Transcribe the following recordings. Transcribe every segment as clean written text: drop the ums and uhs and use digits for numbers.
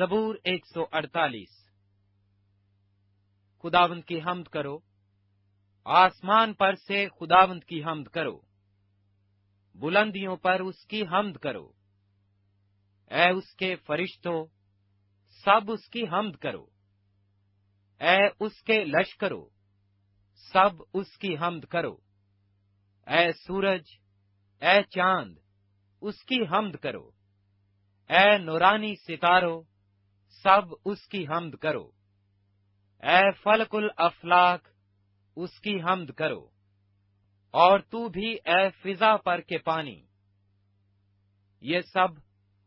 زبور 148۔ خداوند کی حمد کرو، آسمان پر سے خداوند کی حمد کرو، بلندیوں پر اس کی حمد کرو، اے اس کے فرشتوں سب اس کی حمد کرو، اے اس کے لشکرو سب اس کی حمد کرو، اے سورج، اے چاند اس کی حمد کرو، اے نورانی ستاروں سب اس کی حمد کرو، اے فلک الافلاک اس کی حمد کرو، اور تو بھی اے فضا پر کے پانی، یہ سب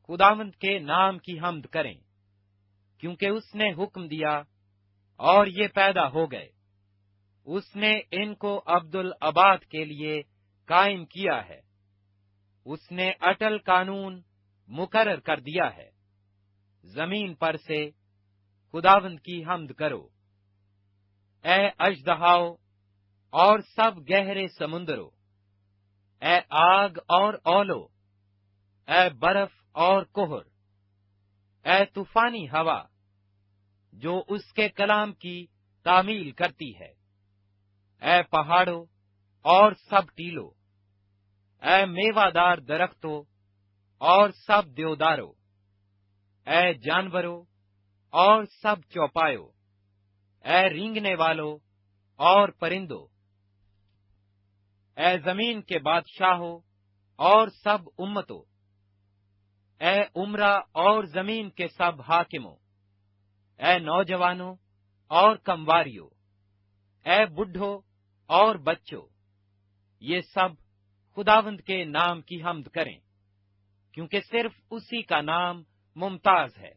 خداوند کے نام کی حمد کریں، کیونکہ اس نے حکم دیا اور یہ پیدا ہو گئے، اس نے ان کو عبدالآباد کے لیے قائم کیا ہے، اس نے اٹل قانون مقرر کر دیا ہے۔ زمین پر سے خداوند کی حمد کرو، اے اژدہاؤ اور سب گہرے سمندروں، اے آگ اور اولو، اے برف اور کہر، اے طوفانی ہوا جو اس کے کلام کی تعمیل کرتی ہے، اے پہاڑوں اور سب ٹیلوں، اے میوہ دار درختوں اور سب دیوداروں، اے جانوروں اور سب چوپایوں، اے رینگنے والوں اور پرندوں، اے زمین کے بادشاہوں اور سب امتوں، اے عمرہ اور زمین کے سب حاکموں، اے نوجوانوں اور کمواریوں، اے بڈھوں اور بچوں، یہ سب خداوند کے نام کی حمد کریں، کیونکہ صرف اسی کا نام ممتاز ہے،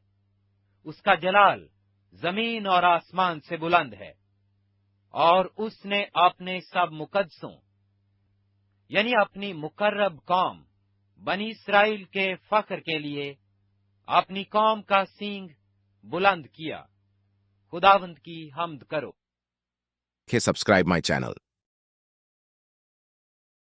اس کا جلال زمین اور آسمان سے بلند ہے، اور اس نے اپنے سب مقدسوں یعنی اپنی مقرب قوم بنی اسرائیل کے فخر کے لیے اپنی قوم کا سینگ بلند کیا۔ خداوند کی حمد کرو۔ Subscribe my channel.